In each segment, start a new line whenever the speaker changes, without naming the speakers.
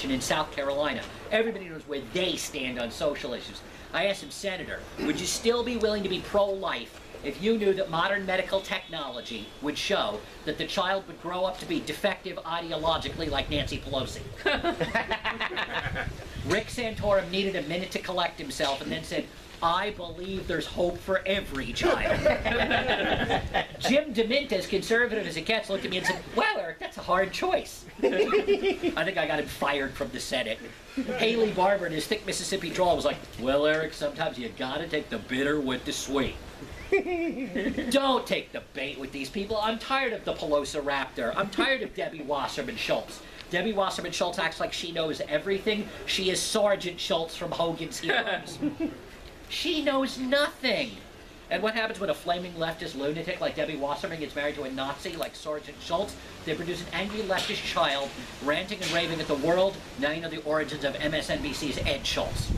convention in South Carolina. Everybody knows where they stand on social issues. I asked him, Senator, would you still be willing to be pro-life if you knew that modern medical technology would show that the child would grow up to be defective ideologically like Nancy Pelosi? Rick Santorum needed a minute to collect himself and then said, I believe there's hope for every child. Jim DeMint, as conservative as it gets, looked at me and said, well, Eric, that's a hard choice. I think I got him fired from the Senate. Haley Barber, in his thick Mississippi drawl, was like, well, Eric, sometimes you gotta take the bitter with the sweet. Don't take the bait with these people. I'm tired of the Pelosi Raptor. I'm tired of Debbie Wasserman Schultz. Debbie Wasserman Schultz acts like she knows everything. She is Sergeant Schultz from Hogan's Heroes. She knows nothing. And what happens when a flaming leftist lunatic like Debbie Wasserman gets married to a Nazi like Sergeant Schultz? They produce an angry leftist child ranting and raving at the world. Now you know the origins of MSNBC's Ed Schultz.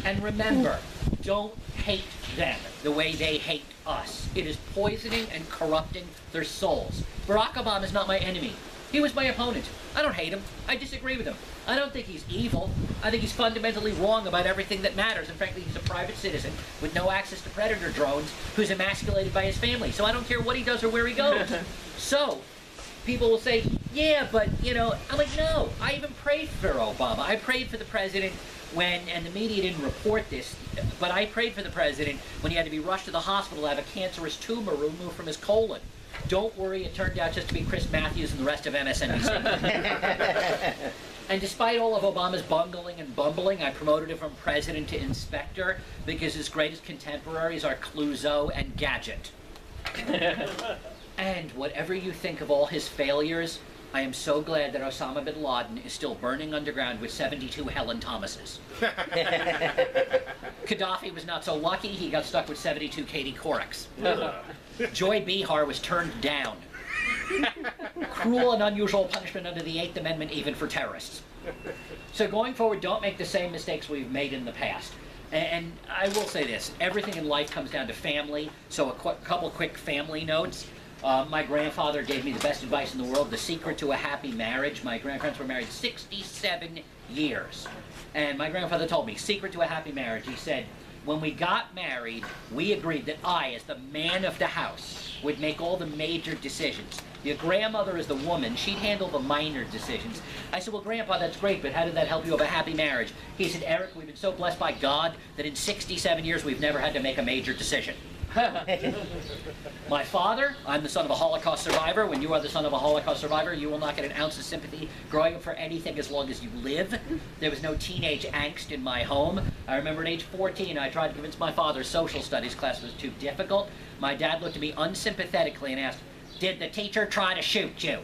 And remember, don't hate them the way they hate us. It is poisoning and corrupting their souls. Barack Obama is not my enemy. He was my opponent. I don't hate him. I disagree with him. I don't think he's evil. I think he's fundamentally wrong about everything that matters. And frankly, he's a private citizen with no access to predator drones who's emasculated by his family. So I don't care what he does or where he goes. So people will say, yeah, but, you know, I'm like, no. I even prayed for Obama. I prayed for the president when, and the media didn't report this, but I prayed for the president when he had to be rushed to the hospital to have a cancerous tumor removed from his colon. Don't worry, it turned out just to be Chris Matthews and the rest of MSNBC. And despite all of Obama's bungling and bumbling, I promoted him from president to inspector because his greatest contemporaries are Clouseau and Gadget. And whatever you think of all his failures, I am so glad that Osama bin Laden is still burning underground with 72 Helen Thomases. Gaddafi was not so lucky, he got stuck with 72 Katie Courics. Joy Behar was turned down. Cruel and unusual punishment under the 8th Amendment, even for terrorists. So going forward, don't make the same mistakes we've made in the past. And I will say this, everything in life comes down to family, so a couple quick family notes. My grandfather gave me the best advice in the world, the secret to a happy marriage. My grandparents were married 67 years. And my grandfather told me, secret to a happy marriage, he said, when we got married, we agreed that I, as the man of the house, would make all the major decisions. Your grandmother is the woman, she'd handle the minor decisions. I said, well, Grandpa, that's great, but how did that help you have a happy marriage? He said, Eric, we've been so blessed by God that in 67 years we've never had to make a major decision. My father, I'm the son of a Holocaust survivor. When you are the son of a Holocaust survivor, you will not get an ounce of sympathy growing up for anything as long as you live. There was no teenage angst in my home. I remember at age 14, I tried to convince my father's social studies class was too difficult. My dad looked at me unsympathetically and asked, did the teacher try to shoot you?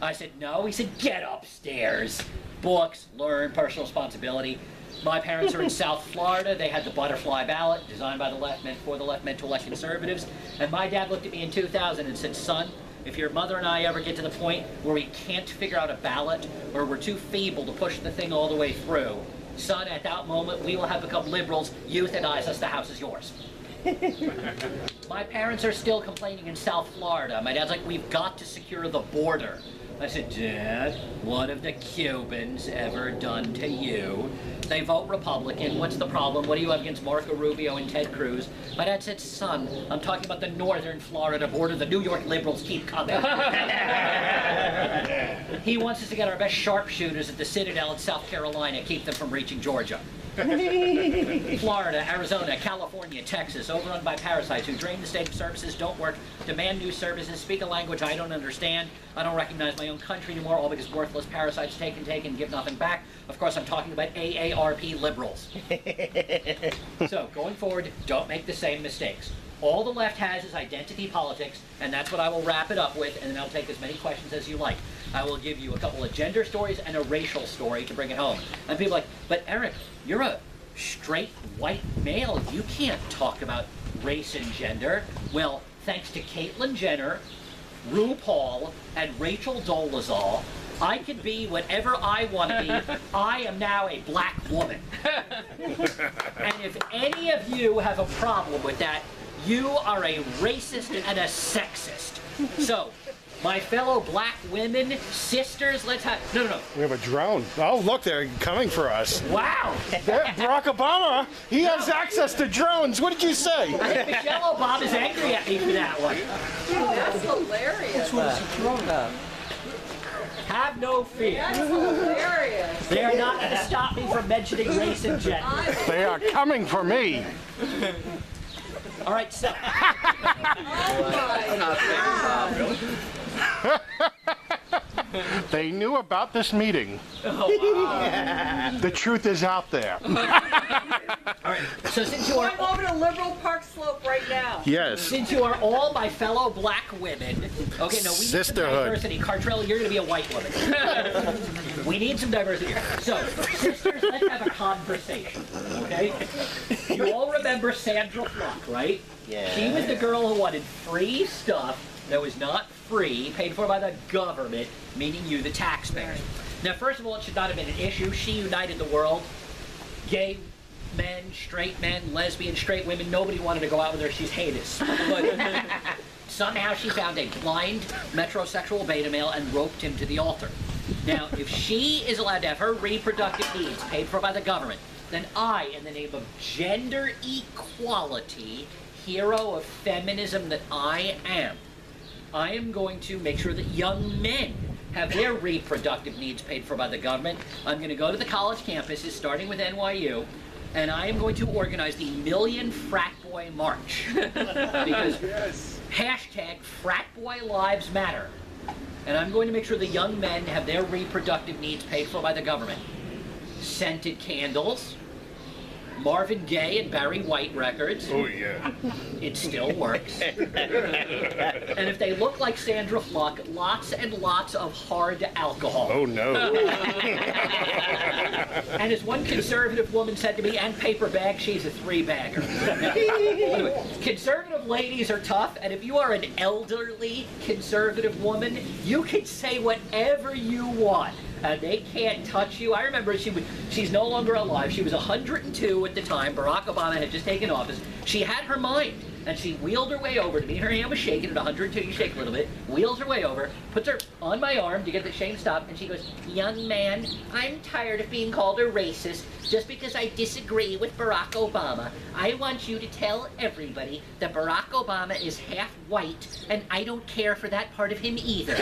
I said, no. He said, get upstairs. Books, learn, personal responsibility. My parents are in South Florida. They had the butterfly ballot designed by the left, meant for the left, meant to elect conservatives. And my dad looked at me in 2000 and said, son, if your mother and I ever get to the point where we can't figure out a ballot or we're too feeble to push the thing all the way through, son, at that moment, we will have become liberals. Euthanize us. The house is yours. My parents are still complaining in South Florida. My dad's like, we've got to secure the border. I said, Dad, what have the Cubans ever done to you? They vote Republican. What's the problem? What do you have against Marco Rubio and Ted Cruz? My dad said, son, I'm talking about the northern Florida border. The New York liberals keep coming. He wants us to get our best sharpshooters at the Citadel in South Carolina, keep them from reaching Georgia. Florida, Arizona, California, Texas, overrun by parasites who drain the state of services, don't work, demand new services, speak a language I don't understand. I don't recognize my own country anymore, all because worthless parasites take and give nothing back. Of course, I'm talking about AARP liberals. So, going forward, don't make the same mistakes. All the left has is identity politics, and that's what I will wrap it up with, and then I'll take as many questions as you like. I will give you a couple of gender stories and a racial story to bring it home. And people are like, but Eric, you're a straight white male. You can't talk about race and gender. Well, thanks to Caitlyn Jenner, RuPaul, and Rachel Dolezal, I can be whatever I want to be. I am now a black woman. And if any of you have a problem with that, you are a racist and a sexist. So, my fellow black women, sisters, let's have, no.
We have a drone. Oh, look, they're coming for us.
Wow.
Barack Obama, he has access to drones. What did you say?
I think Michelle Obama's angry at me for that one.
That's hilarious.
Have no fear.
That's hilarious.
They are not going to stop me from mentioning race and gender.
They are coming for me.
All right, so.
They knew about this meeting.
Oh, wow.
The truth is out there.
All right, so since you are.
I'm over to Liberal Park Slope right now.
Yes.
Since you are all my fellow black women, okay, no, we need some
Sisterhood.
diversity. Cartrell, you're going to be a white woman. We need some diversity. So, sisters, let's have a conversation, okay? You all remember Sandra Flock, right?
Yeah.
She was the girl who wanted free stuff that was not free, paid for by the government, meaning you, the taxpayers. Now, first of all, it should not have been an issue. She united the world. Gay men, straight men, lesbian, straight women, nobody wanted to go out with her. She's heinous. But somehow she found a blind metrosexual beta male and roped him to the altar. Now, if she is allowed to have her reproductive needs paid for by the government, then I, in the name of gender equality, hero of feminism that I am going to make sure that young men have their reproductive needs paid for by the government. I'm going to go to the college campuses, starting with NYU, and I am going to organize the Million Frat Boy March. Because hashtag Frat Boy Lives Matter. And I'm going to make sure the young men have their reproductive needs paid for by the government. Scented candles, Marvin Gaye and Barry White records.
Oh, yeah.
It still works. And if they look like Sandra Flock, lots and lots of hard alcohol.
Oh, no.
And as one conservative woman said to me, and paper bag, she's a three-bagger. Anyway, conservative ladies are tough, and if you are an elderly conservative woman, you can say whatever you want. And they can't touch you. I remember she's no longer alive. She was 102 at the time. Barack Obama had just taken office. She had her mind, and she wheeled her way over to me. Her hand was shaking. At 102, you shake a little bit. Wheels her way over, puts her on my arm to get the shame stopped, and she goes, "Young man, I'm tired of being called a racist just because I disagree with Barack Obama. I want you to tell everybody that Barack Obama is half white, and I don't care for that part of him either."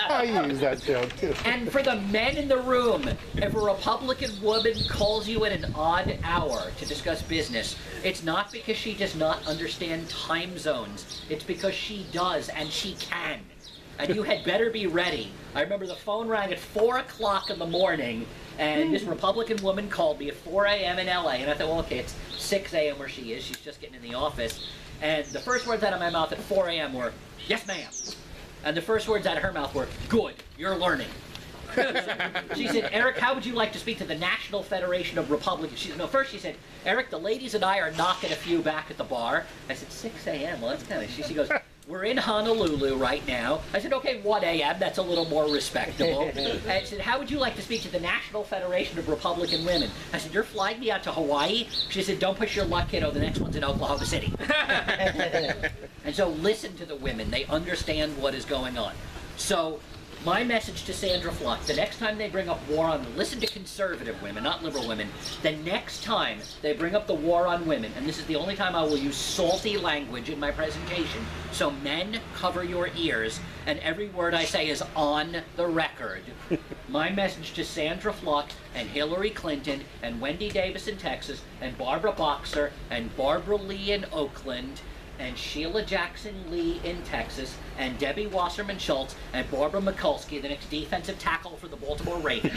I use that joke, too.
And for the men in the room, if a Republican woman calls you at an odd hour to discuss business, it's not because she does not understand time zones. It's because she does, and she can. And you had better be ready. I remember the phone rang at 4 o'clock in the morning, and this Republican woman called me at 4 a.m. in LA, and I thought, well, okay, it's 6 a.m. where she is. She's just getting in the office. And the first words out of my mouth at 4 a.m. were, "Yes, ma'am." And the first words out of her mouth were, "Good, you're learning." She said, "Eric, how would you like to speak to the National Federation of Republicans?" First she said, "Eric, the ladies and I are knocking a few back at the bar." I said, 6 a.m., well, that's kind of, she goes, "We're in Honolulu right now." I said, "Okay, 1 a.m., that's a little more respectable." And I said, "How would you like to speak to the National Federation of Republican Women?" I said, "You're flying me out to Hawaii?" She said, "Don't push your luck, kiddo, the next one's in Oklahoma City." And so listen to the women. They understand what is going on. So my message to Sandra Flock, the next time they bring up war on, listen to conservative women, not liberal women. The next time they bring up the war on women, and this is the only time I will use salty language in my presentation, so men, cover your ears, and every word I say is on the record. My message to Sandra Flock and Hillary Clinton and Wendy Davis in Texas and Barbara Boxer and Barbara Lee in Oakland and Sheila Jackson Lee in Texas, and Debbie Wasserman Schultz, and Barbara Mikulski, the next defensive tackle for the Baltimore Ravens.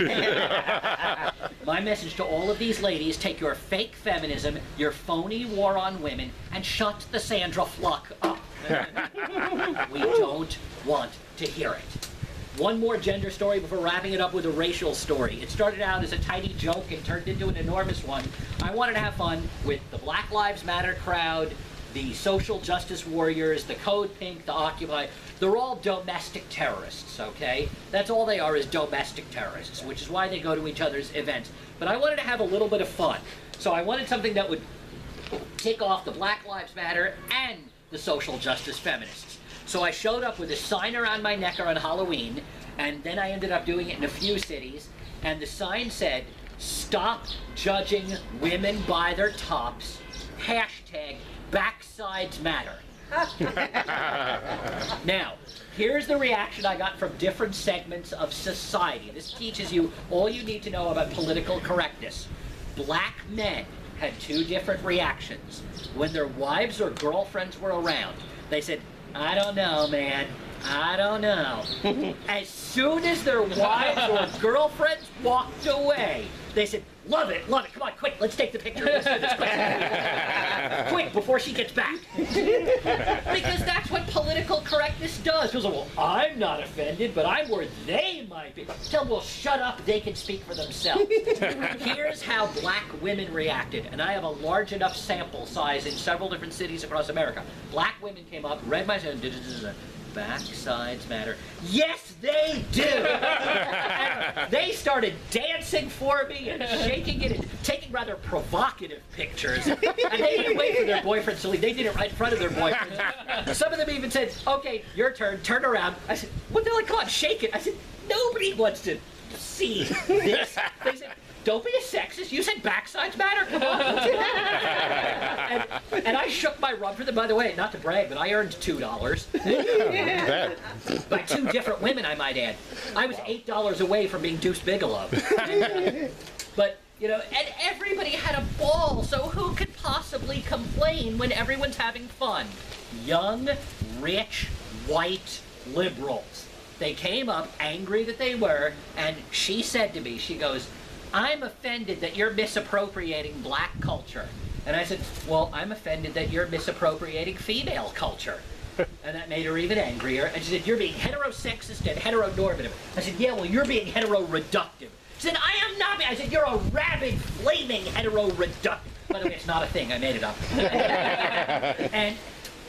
My message to all of these ladies, take your fake feminism, your phony war on women, and shut the Sandra Flock up. We don't want to hear it. One more gender story before wrapping it up with a racial story. It started out as a tiny joke and turned into an enormous one. I wanted to have fun with the Black Lives Matter crowd, the social justice warriors, the Code Pink, the Occupy. They're all domestic terrorists, okay? That's all they are, is domestic terrorists, which is why they go to each other's events. But I wanted to have a little bit of fun. So I wanted something that would kick off the Black Lives Matter and the social justice feminists. So I showed up with a sign around my neck around Halloween, and then I ended up doing it in a few cities, and the sign said, "Stop judging women by their tops, hashtag backsides matter." Now, here's the reaction I got from different segments of society. This teaches you all you need to know about political correctness. Black men had two different reactions. When their wives or girlfriends were around, they said, "I don't know, man. I don't know." As soon as their wives or girlfriends walked away, they said, "Love it, love it. Come on, quick, let's take the picture. Let's do this quick. Quick, before she gets back." Because that's what political correctness does. People say, "Well, I'm not offended, but I'm where they might be." Tell them, "Well, shut up, they can speak for themselves." Here's how black women reacted, and I have a large enough sample size in several different cities across America. Black women came up, read my sign, backsides matter. Yes, they do. And they started dancing for me and shaking it and taking rather provocative pictures. And they didn't wait for their boyfriends to leave. They did it right in front of their boyfriends. Some of them even said, "Okay, your turn. Turn around." I said, "What?" They're like, "Come on, shake it." I said, "Nobody wants to see this." They said, "Don't be a sexist. You said backsides matter. Come on." and I shook my rump for them. By the way, not to brag, but I earned $2. By two different women, I might add. I was $8 away from being Deuce Bigelow. But, you know, and everybody had a ball, so who could possibly complain when everyone's having fun? Young, rich, white liberals. They came up, angry that they were, and she said to me, she goes, "I'm offended that you're misappropriating black culture." And I said, "Well, I'm offended that you're misappropriating female culture." And that made her even angrier. And she said, "You're being heterosexist and heteronormative." I said, "Yeah, well, you're being heteroreductive." She said, "I am not." I said, "You're a rabid, flaming heteroreductive." By the way, it's not a thing. I made it up. And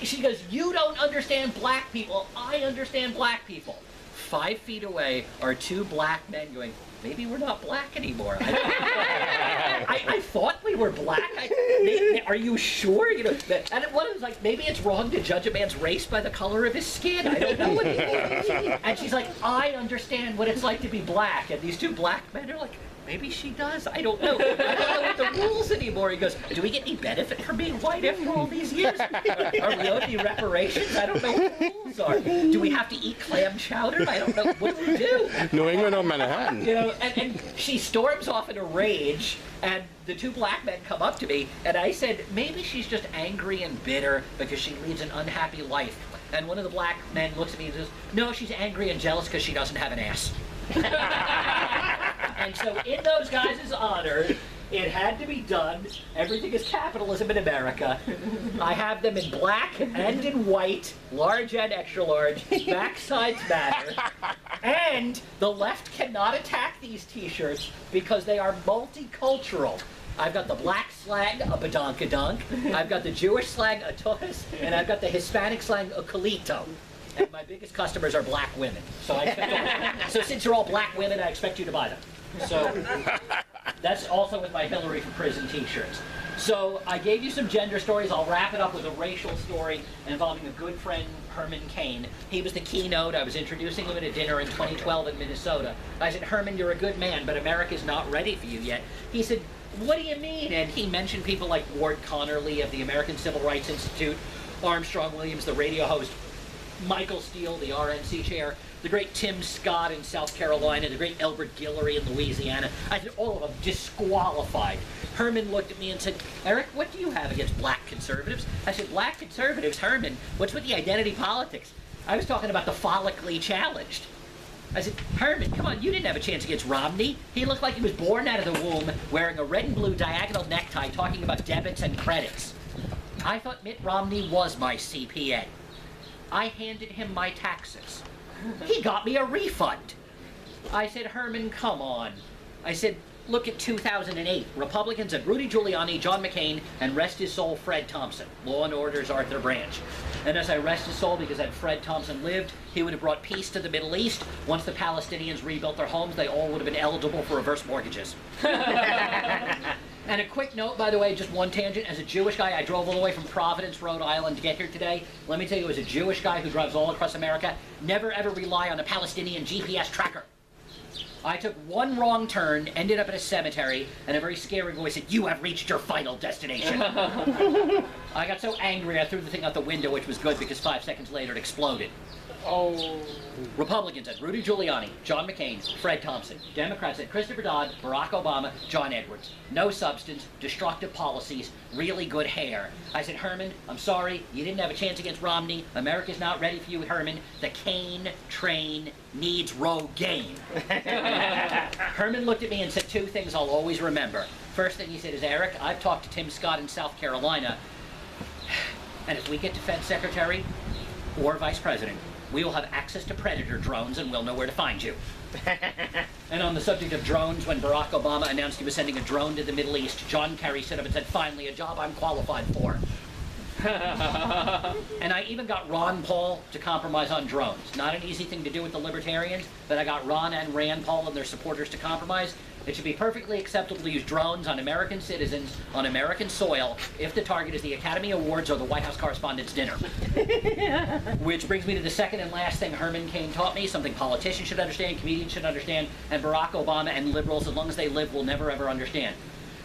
she goes, "You don't understand black people. I understand black people." 5 feet away are two black men going, "Maybe we're not black anymore. I thought we were black. Are you sure?" You know, and one was like, "Maybe it's wrong to judge a man's race by the color of his skin. I don't know what it is." And she's like, "I understand what it's like to be black." And these two black men are like, "Maybe she does. I don't know. I don't know what the rules anymore." He goes, "Do we get any benefit from being white after all these years? Are we owed any reparations? I don't know what the rules are. Do we have to eat clam chowder? I don't know. What do we do?"
New England or Manhattan?
You know, and she storms off in a rage, and the two black men come up to me, and I said, "Maybe she's just angry and bitter because she leads an unhappy life." And one of the black men looks at me and says, "No, she's angry and jealous because she doesn't have an ass." And so in those guys' honor, it had to be done. Everything is capitalism in America. I have them in black and in white, large and extra large. Backsides matter. And the left cannot attack these t-shirts because they are multicultural. I've got the black slang, a badonkadunk. I've got the Jewish slang, a tuhis. And I've got the Hispanic slang, a colito. And my biggest customers are black women. So so since you're all black women, I expect you to buy them. So that's also with my Hillary for Prison t-shirts. So I gave you some gender stories. I'll wrap it up with a racial story involving a good friend, Herman Cain. He was the keynote. I was introducing him at a dinner in 2012 in Minnesota. I said, "Herman, you're a good man, but America's not ready for you yet." He said, "What do you mean?" And he mentioned people like Ward Connerly of the American Civil Rights Institute, Armstrong Williams, the radio host, Michael Steele, the RNC chair, the great Tim Scott in South Carolina, the great Elbert Guillory in Louisiana. I said, all of them disqualified. Herman looked at me and said, "Eric, what do you have against black conservatives?" I said, "Black conservatives, Herman, what's with the identity politics?" I was talking about the follically challenged. I said, "Herman, come on, you didn't have a chance against Romney. He looked like he was born out of the womb wearing a red and blue diagonal necktie talking about debits and credits. I thought Mitt Romney was my CPA. I handed him my taxes. He got me a refund." I said, "Herman, come on." I said, "Look at 2008. Republicans had Rudy Giuliani, John McCain, and rest his soul, Fred Thompson. Law and Order's Arthur Branch. And as I rest his soul, because had Fred Thompson lived, he would have brought peace to the Middle East. Once the Palestinians rebuilt their homes, they all would have been eligible for reverse mortgages." And a quick note, by the way, just one tangent. As a Jewish guy, I drove all the way from Providence, Rhode Island to get here today. Let me tell you, as a Jewish guy who drives all across America, never ever rely on a Palestinian GPS tracker. I took one wrong turn, ended up at a cemetery, and a very scary voice said, "You have reached your final destination." I got so angry, I threw the thing out the window, which was good because 5 seconds later it exploded.
Oh.
Republicans said Rudy Giuliani, John McCain, Fred Thompson. Democrats said Christopher Dodd, Barack Obama, John Edwards. No substance, destructive policies, really good hair. I said, Herman, I'm sorry, you didn't have a chance against Romney. America's not ready for you, Herman. The cane train needs Rogaine. Herman looked at me and said two things I'll always remember. First thing he said is, Eric, I've talked to Tim Scott in South Carolina, and if we get defense secretary or vice president, we will have access to Predator drones and we'll know where to find you. And on the subject of drones, when Barack Obama announced he was sending a drone to the Middle East, John Kerry stood up and said, finally, a job I'm qualified for. And I even got Ron Paul to compromise on drones. Not an easy thing to do with the libertarians, but I got Ron and Rand Paul and their supporters to compromise. It should be perfectly acceptable to use drones on American citizens on American soil if the target is the Academy Awards or the White House Correspondents' Dinner. Which brings me to the second and last thing Herman Cain taught me, something politicians should understand, comedians should understand, and Barack Obama and liberals, as long as they live, will never ever understand.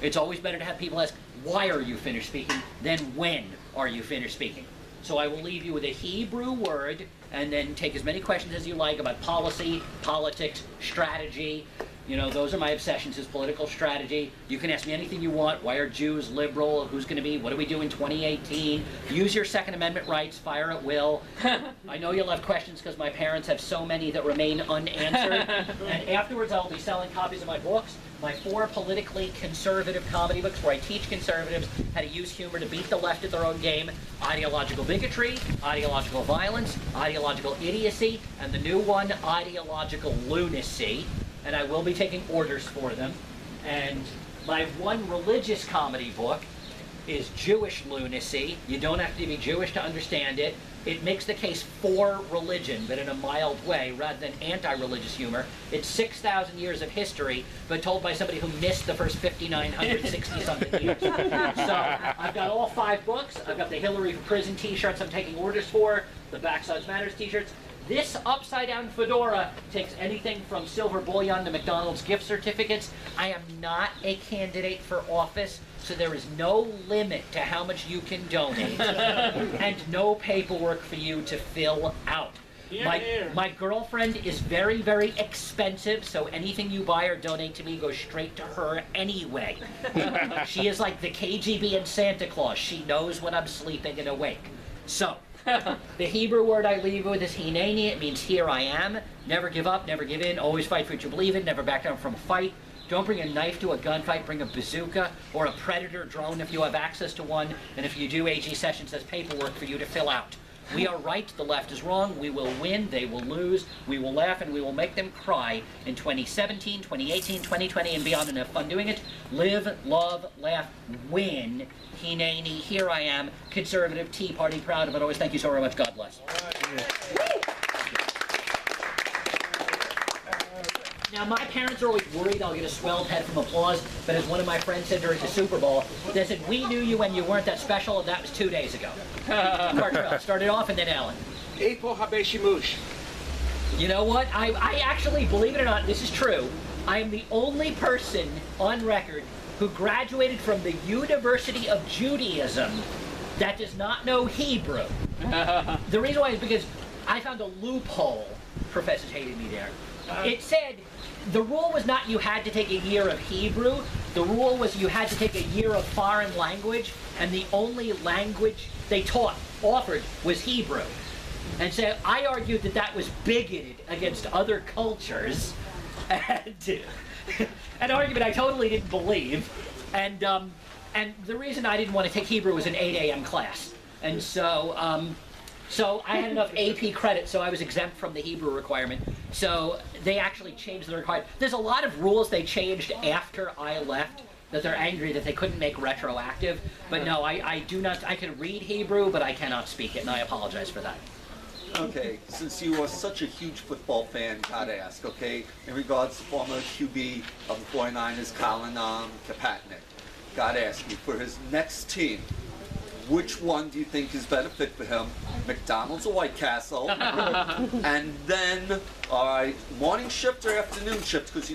It's always better to have people ask, why are you finished speaking, than when are you finished speaking? So I will leave you with a Hebrew word, and then take as many questions as you like about policy, politics, strategy. You know, those are my obsessions, is political strategy. You can ask me anything you want. Why are Jews liberal? Who's going to be? What do we do in 2018? Use your Second Amendment rights. Fire at will. I know you'll have questions because my parents have so many that remain unanswered. And afterwards, I'll be selling copies of my books. My 4 politically conservative comedy books where I teach conservatives how to use humor to beat the left at their own game. Ideological bigotry, ideological violence, ideological idiocy, and the new one, ideological lunacy. And I will be taking orders for them. And my one religious comedy book is Jewish lunacy. You don't have to be Jewish to understand it. It makes the case for religion, but in a mild way, rather than anti-religious humor. It's 6,000 years of history, but told by somebody who missed the first 5,960-something years. So I've got all 5 books. I've got the Hillary for Prison t-shirts I'm taking orders for, the Backsides Matters t-shirts. This upside-down fedora takes anything from silver bullion to McDonald's gift certificates. I am not a candidate for office, so there is no limit to how much you can donate, and no paperwork for you to fill out. My girlfriend is very, very expensive, so anything you buy or donate to me goes straight to her anyway. She is like the KGB and Santa Claus. She knows when I'm sleeping and awake. So, the Hebrew word I leave with is hineni. It means here I am. Never give up, never give in, always fight for what you believe in, never back down from a fight. Don't bring a knife to a gunfight, bring a bazooka or a Predator drone if you have access to one. And if you do, AG Sessions has paperwork for you to fill out. We are right, the left is wrong, we will win, they will lose, we will laugh, and we will make them cry in 2017, 2018, 2020, and beyond, and have fun doing it. Live, love, laugh, win. Hineni, here I am, conservative, Tea Party, proud of it always. Thank you so very much. God bless. Now, my parents are always worried I'll get a swelled head from applause, but as one of my friends said during the Super Bowl, they said, we knew you when you weren't that special, and that was 2 days ago. Cartwheel started off, and then Alan.
Eipo Habeshimush.
You know what? I actually, believe it or not, this is true. I am the only person on record who graduated from the University of Judaism that does not know Hebrew. The reason why is because I found a loophole. Professors hated me there. It said the rule was not you had to take a year of Hebrew. The rule was you had to take a year of foreign language, and the only language they offered was Hebrew. And so I argued that that was bigoted against other cultures, and an argument I totally didn't believe. And the reason I didn't want to take Hebrew was an 8 a.m. class. And so, so I had enough AP credit, so I was exempt from the Hebrew requirement. So they actually changed the requirement. There's a lot of rules they changed after I left that they're angry that they couldn't make retroactive. But no, I do not, I can read Hebrew, but I cannot speak it, and I apologize for that.
Okay, since you are such a huge football fan, gotta ask, okay, in regards to former QB of the 49ers, Colin Kaepernick. gotta ask you, for his next team, which one do you think is better fit for him? McDonald's or White Castle? And then, all right, morning shift or afternoon shift? Because you